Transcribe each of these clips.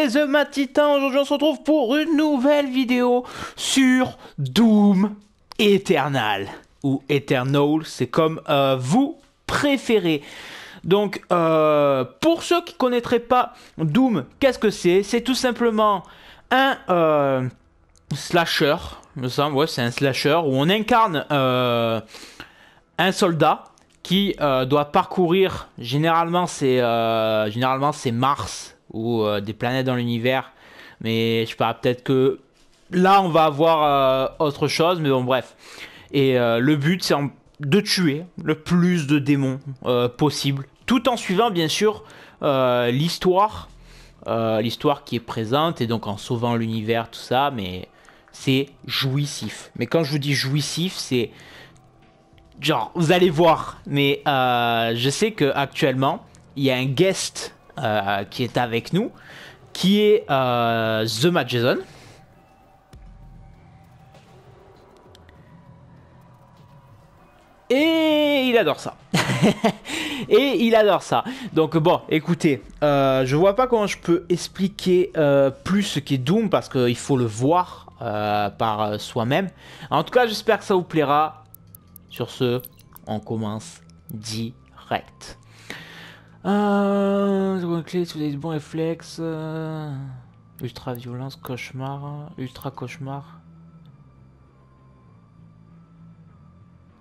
c'est The Mad Titan. Aujourd'hui on se retrouve pour une nouvelle vidéo sur Doom Eternal. Ou Eternal, c'est comme vous préférez. Donc pour ceux qui ne connaîtraient pas Doom, qu'est-ce que c'est? C'est tout simplement un slasher, me semble, ouais c'est un slasher où on incarne un soldat qui doit parcourir, généralement c'est Mars ou des planètes dans l'univers, mais je sais pas, peut-être que là on va avoir autre chose, mais bon bref. Et le but c'est de tuer le plus de démons possible, tout en suivant bien sûr l'histoire qui est présente, et donc en sauvant l'univers, tout ça, mais c'est jouissif. Mais quand je vous dis jouissif, c'est genre, vous allez voir, mais je sais qu'actuellement, il y a un guest qui est avec nous, qui est The Mad Jason. Et il adore ça. Et il adore ça. Donc bon, écoutez, je vois pas comment je peux expliquer plus ce qu'est Doom, parce qu'il faut le voir par soi-même. En tout cas, j'espère que ça vous plaira. Sur ce, on commence direct. Clé, si vous avez de bons réflexes. Ultra violence, cauchemar. Ultra cauchemar.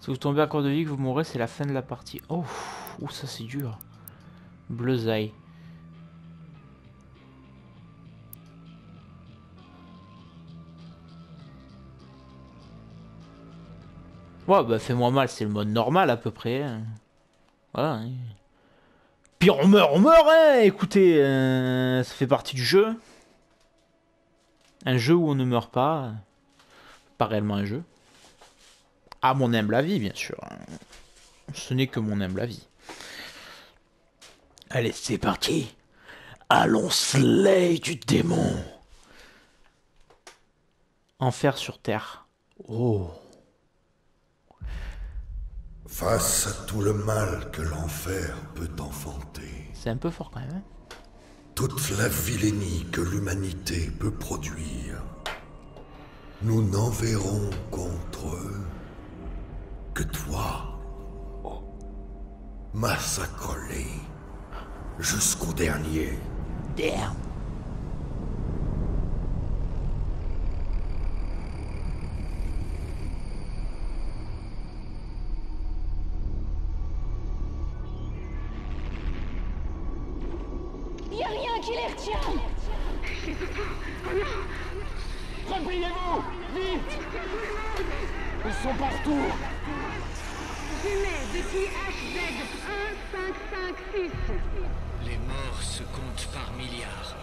Si vous tombez à court de vie, que vous mourrez, c'est la fin de la partie. Oh, ça c'est dur. Bleusaille. Ouais, bah fais-moi mal, c'est le mode normal à peu près. Voilà. Puis on meurt, hein. Écoutez, ça fait partie du jeu. Un jeu où on ne meurt pas. Pas réellement un jeu. À mon humble avis, bien sûr. Ce n'est que mon humble avis. Allez, c'est parti. Allons slay du démon. Enfer sur terre. Oh. Face à tout le mal que l'enfer peut enfanter. C'est un peu fort quand même. Hein, toute la vilainie que l'humanité peut produire. Nous n'enverrons contre eux que toi. Massacre-les jusqu'au dernier. Damn. Y a rien qui les retient. Repliez-vous! Vite! Ils sont partout! Jumet de qui HZ 1556. Les morts se comptent par milliards.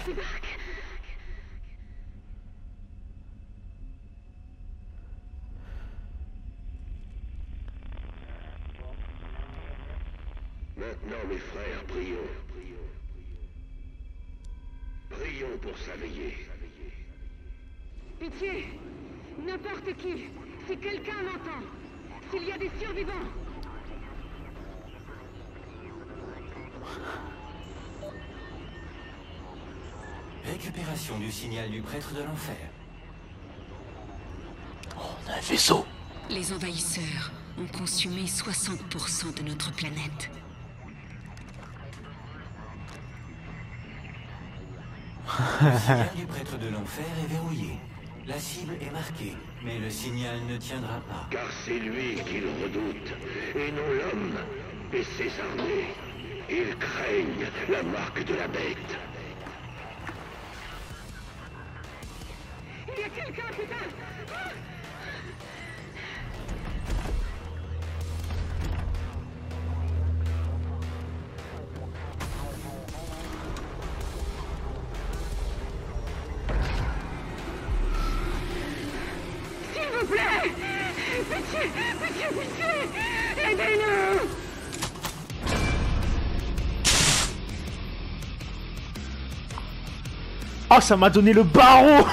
Débarque. Maintenant, mes frères, prions. Prions pour s'éveiller. Pitié, n'importe qui, si quelqu'un m'entend, s'il y a des survivants. Récupération du signal du prêtre de l'enfer. Oh, on a un vaisseau. Les envahisseurs ont consumé 60% de notre planète. Le signal du prêtre de l'enfer est verrouillé. La cible est marquée, mais le signal ne tiendra pas. Car c'est lui qu'ils redoutent, et non l'homme et ses armées. Ils craignent la marque de la bête. Il y a quelqu'un, putain! S'il vous plaît! Pitié! Pitié! Pitié! Aidez-nous! Oh, ça m'a donné le barreau.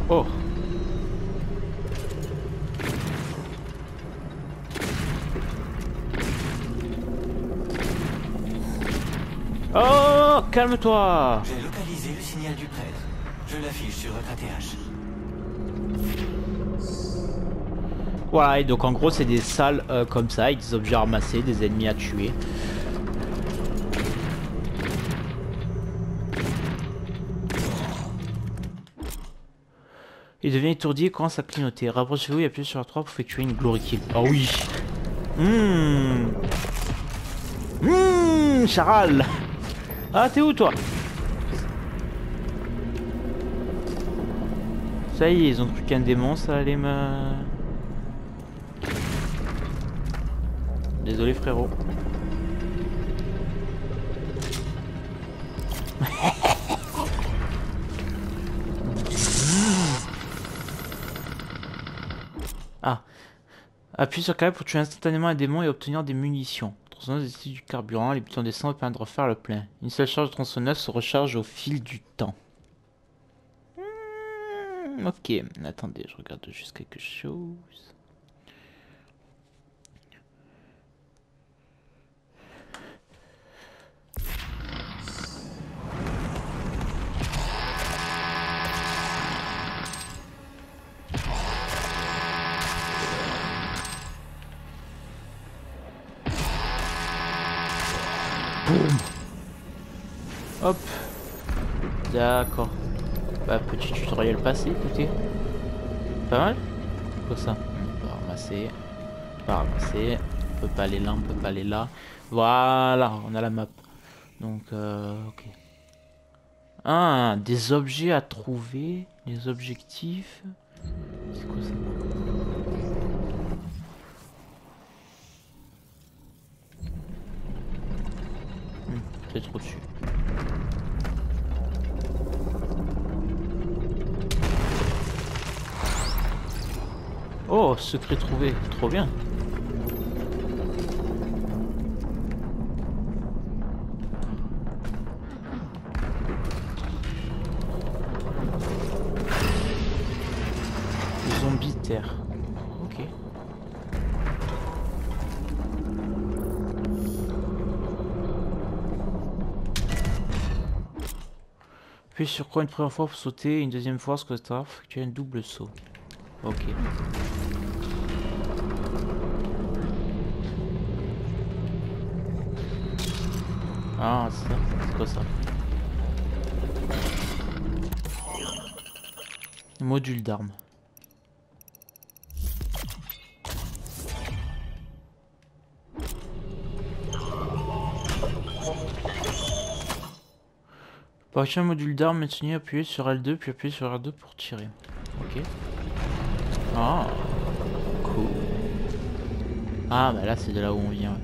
Oh. Oh, calme-toi. J'ai localisé le signal du prêtre. Je l'affiche sur votre ATH. Voilà, et donc en gros c'est des salles comme ça, avec des objets à ramasser, des ennemis à tuer. Il devient étourdi et commence à clignoter. Rapprochez-vous et appuyez sur R3 pour effectuer une glory kill. Oh oui. Charal. Ah, t'es où toi? Ça y est, ils ont cru qu'un démon, ça allait me... Désolé frérot. Ah. Appuie sur carré pour tuer instantanément un démon et obtenir des munitions. Tronçonneuse décide du carburant, les butons descendent et permettent de refaire le plein. Une seule charge de tronçonneuse se recharge au fil du temps. Ok, attendez, je regarde juste quelque chose. Boum. Hop. D'accord. Bah, petit tutoriel passé, écoutez. Pas mal. Quoi ça? On peut ramasser. On peut ramasser. On peut pas aller là, on peut pas aller là. Voilà, on a la map. Donc, ok. Ah, des objets à trouver. Les objectifs. C'est quoi ça? Peut-être au-dessus. Oh, secret trouvé, trop bien. Zombie terre. Ok. Puis sur quoi une première fois pour sauter, une deuxième fois ce que tu as effectué un double saut. Ok. Ah, ça, c'est quoi ça? Module d'armes. Pour acheter un module d'armes, maintenez, appuyez sur L2, puis appuyez sur R2 pour tirer. Ok. Ah, cool. Ah, bah là, c'est de là où on vient. Ouais.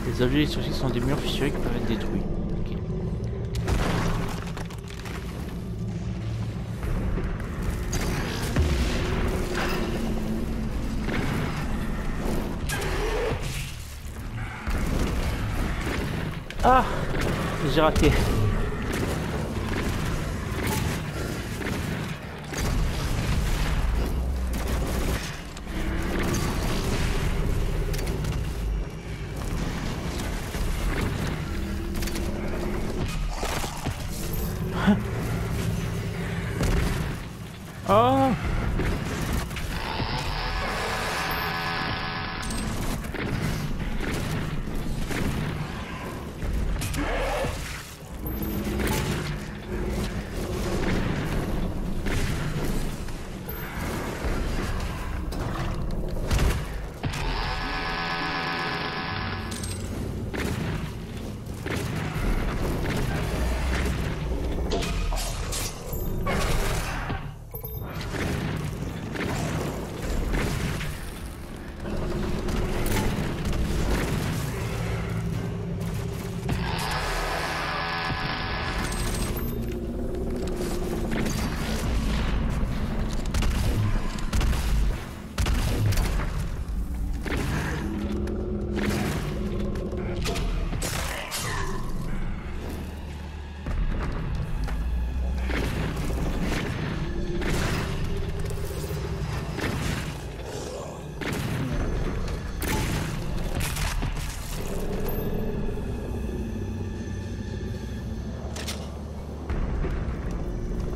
Les objets historiques sont des murs fissurés qui peuvent être détruits. Ok. Ah, j'ai raté. Oh.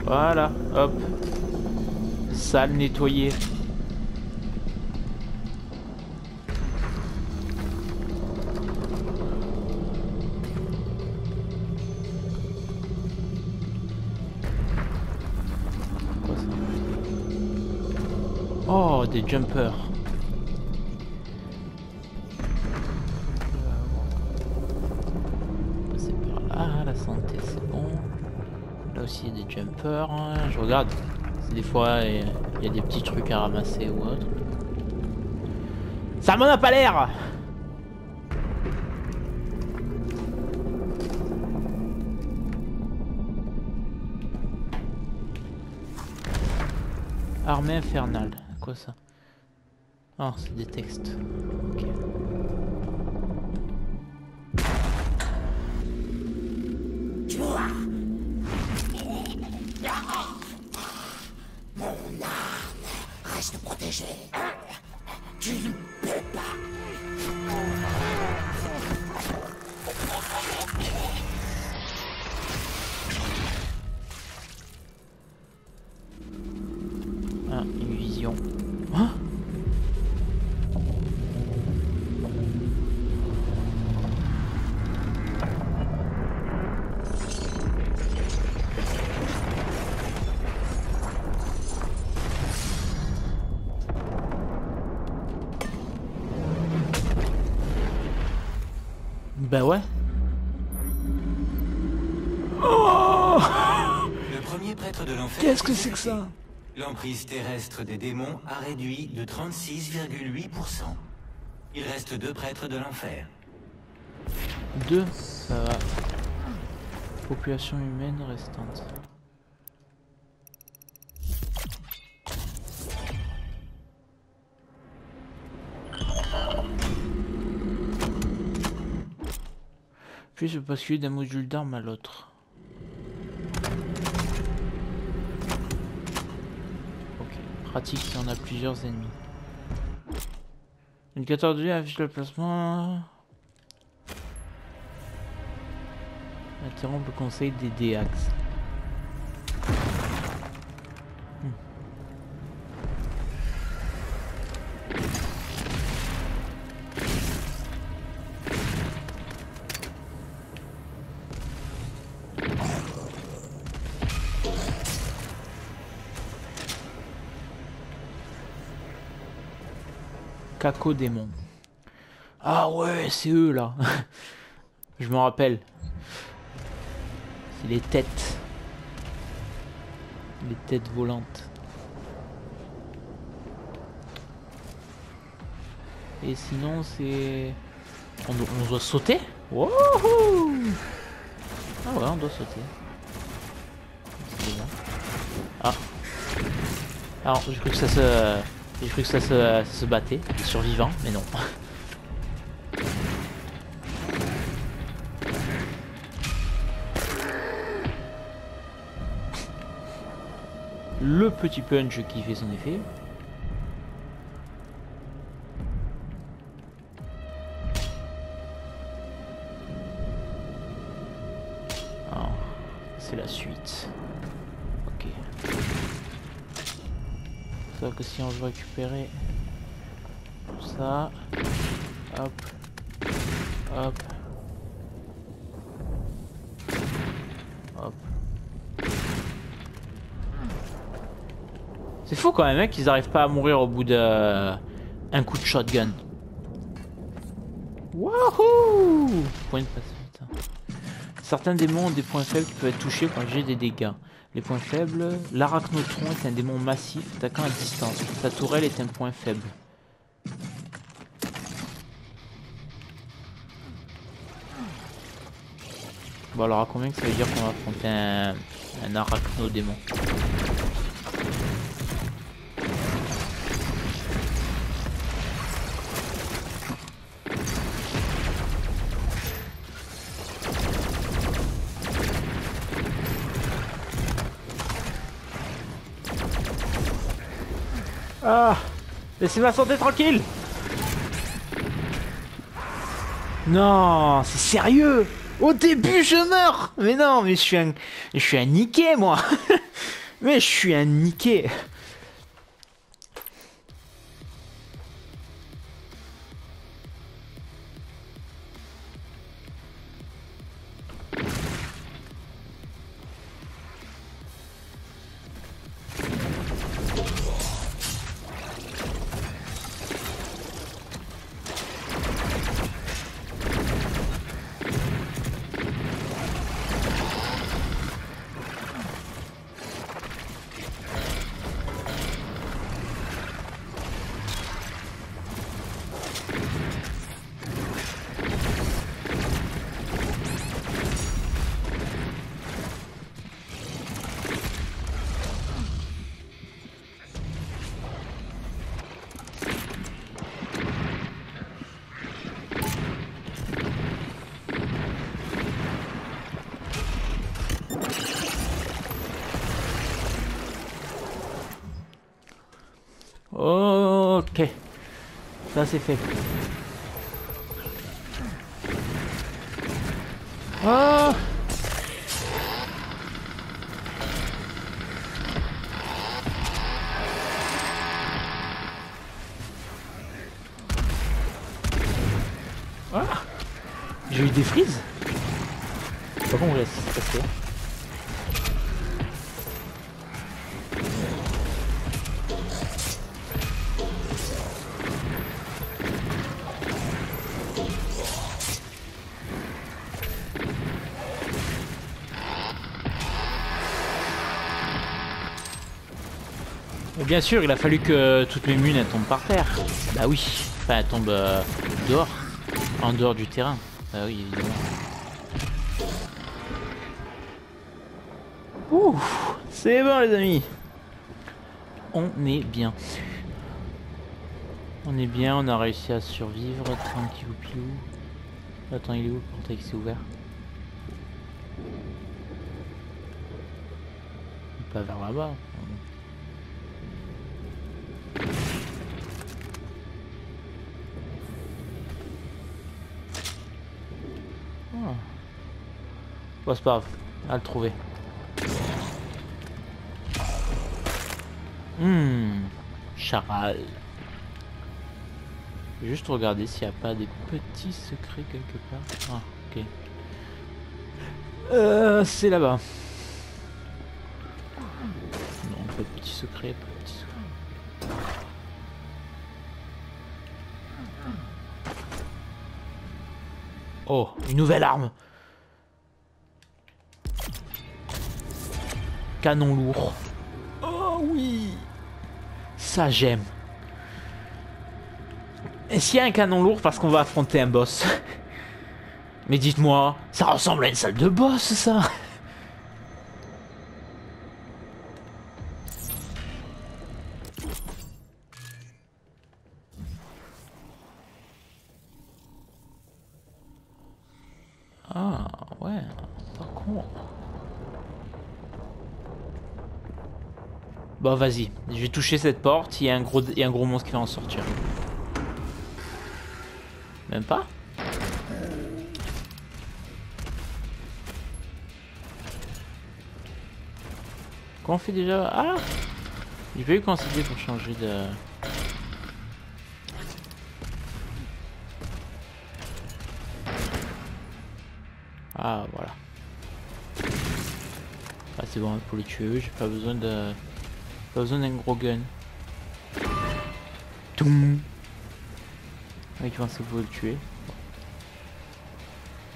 Voilà, hop. Salle nettoyée. Quoi ça? Oh, des jumpers. C'est par là, la santé c'est bon. Là aussi il y a des jumpers. Hein. Je regarde. Des fois il y a des petits trucs à ramasser ou autre. Ça m'en a pas l'air. Armée infernale. Quoi ça? Oh, c'est des textes. Ok. Reste protégé. Tu ne peux pas. Ah, une vision. Hein? Bah ouais. Oh, Le premier prêtre de l'enfer. qu'est-ce que c'est que ça? L'emprise terrestre des démons a réduit de 36,8%. Il reste 2 prêtres de l'enfer. 2, ça va. Population humaine restante. Puis je peux basculer d'un module d'arme à l'autre. Ok, pratique si on a plusieurs ennemis. Indicateur de vie affiche le placement. Interrompt le conseil des DAX. Caco démon. Ah ouais, c'est eux là. Je me rappelle. C'est les têtes. Les têtes volantes. Et sinon c'est... On doit sauter. Wouhou! Ah ouais, on doit sauter. C'est bien. Ah. Alors, j'ai cru que ça se... J'ai cru que ça se battait, les survivants, mais non. Le petit punch qui fait son effet. Alors, c'est la suite. Ok. Sauf que si on veut récupérer ça, hop, hop, hop. C'est fou quand même hein, qu'ils arrivent pas à mourir au bout d'un coup de shotgun. Wouhou! Point de passivité. Certains démons ont des points faibles qui peuvent être touchés quand j'ai des dégâts. Les points faibles, l'arachnotron est un démon massif attaquant à distance. Sa tourelle est un point faible. Bon alors à combien que ça veut dire qu'on va affronter un arachnodémon? Ah, laissez ma santé tranquille. Non, c'est sérieux. Au début je meurs. Mais non, mais je suis un niqué moi. Mais je suis un niqué. Ok, ça c'est fait. Oh, ah, j'ai eu des frises. Pas bon, on laisse passer. Bien sûr, il a fallu que toutes mes munes elles tombent par terre. Bah oui, enfin elles tombent dehors, en dehors du terrain. Bah oui, évidemment. Ouh, c'est bon les amis. On est bien. On est bien, on a réussi à survivre tranquille ou pilou. Attends, il est où le portail qui s'est ouvert? Pas vers là-bas. Bon, c'est pas grave, à le trouver. Charal. Je vais juste regarder s'il n'y a pas des petits secrets quelque part. Ah, ok. C'est là-bas. Non, pas de petits secrets, pas de petits secrets. Oh, une nouvelle arme. Canon lourd. Oh oui. Ça j'aime. Est-ce qu'il y a un canon lourd parce qu'on va affronter un boss? Mais dites-moi, ça ressemble à une salle de boss ça. Ah ouais, pas con. Bon vas-y, je vais toucher cette porte, il y a un gros monstre qui va en sortir. Même pas? Comment on fait déjà? Ah! J'ai pas eu quand c'était pour changer de... Ah voilà. Ah c'est bon pour les tuer, j'ai pas besoin de... Pas besoin d'un gros gun. Toum. Oui, je pense que vous pouvez le tuer.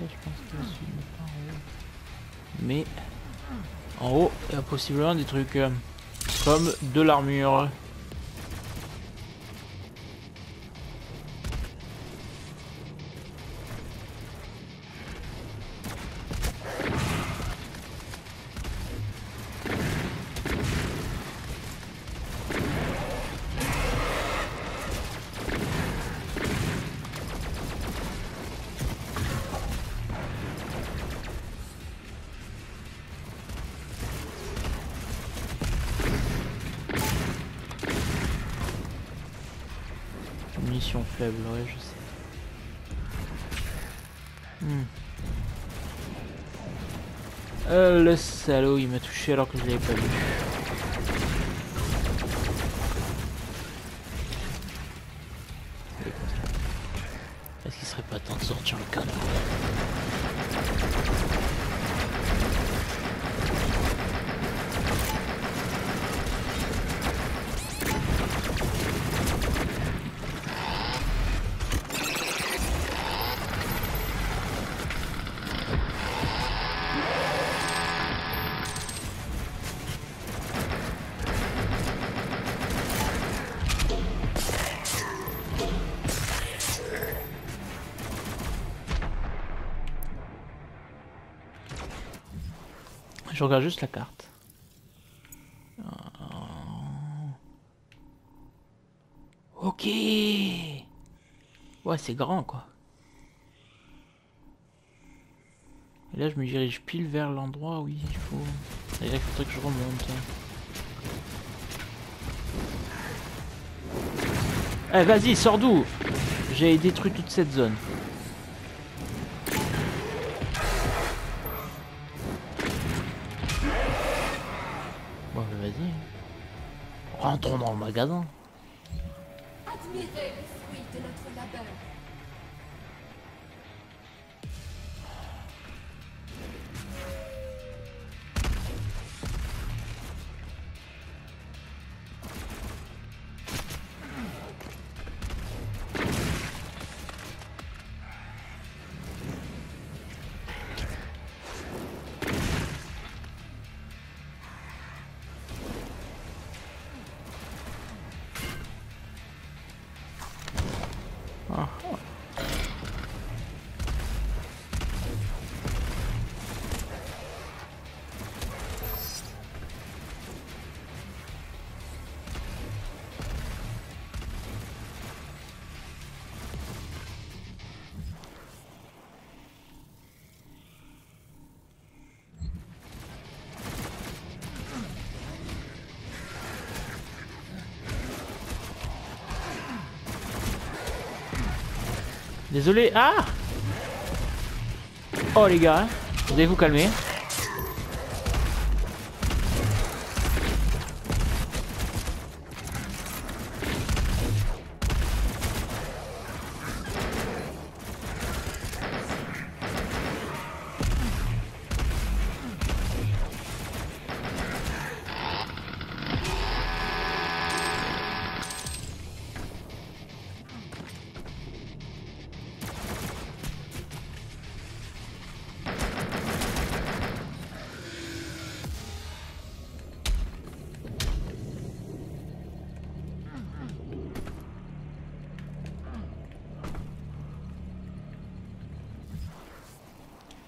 Là, je pense que je suis pas en haut. Mais en haut, il y a possiblement des trucs comme de l'armure. Munition faible, ouais, je sais. Le salaud, il m'a touché alors que je l'avais pas vu. Je regarde juste la carte. Ok. Ouais, c'est grand quoi. Et là, je me dirige pile vers l'endroit où il faut. C'est-à-dire qu'il faudrait que je remonte. Eh, vas-y, sors d'où? J'ai détruit toute cette zone. Bon, vas-y. Rentrons dans le magasin. Admirez les fruits de notre labeur. Désolé. Ah! Oh les gars, vous allez vous calmer.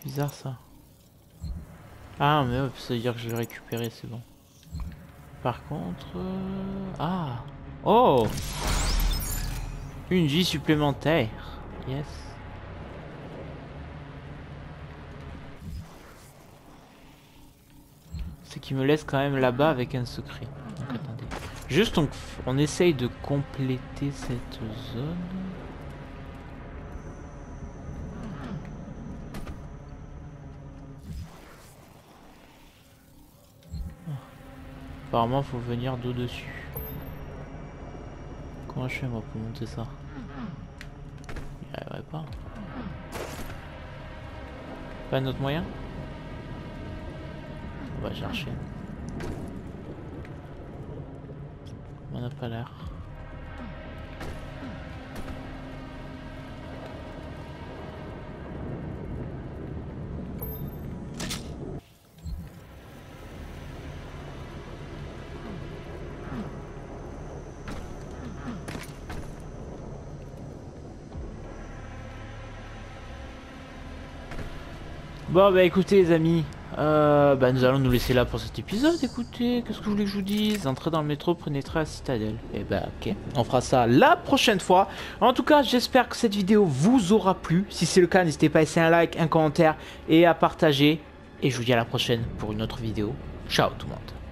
Bizarre ça. Ah mais ouais, ça veut dire que je vais récupérer, c'est bon. Par contre... Ah! Oh! Une vie supplémentaire. Yes. Ce qui me laisse quand même là-bas avec un secret. Donc attendez. Juste on essaye de compléter cette zone. Apparemment, faut venir d'au-dessus. Comment je fais moi pour monter ça? J'y arriverai pas. Pas un autre moyen? On va chercher. On n'a pas l'air. Bon bah écoutez les amis, nous allons nous laisser là pour cet épisode. Écoutez, qu'est-ce que vous voulez que je vous dise? Entrez dans le métro, pénétrez à la citadelle. Et bah ok, on fera ça la prochaine fois. En tout cas, j'espère que cette vidéo vous aura plu. Si c'est le cas, n'hésitez pas à laisser un like, un commentaire et à partager. Et je vous dis à la prochaine pour une autre vidéo. Ciao tout le monde.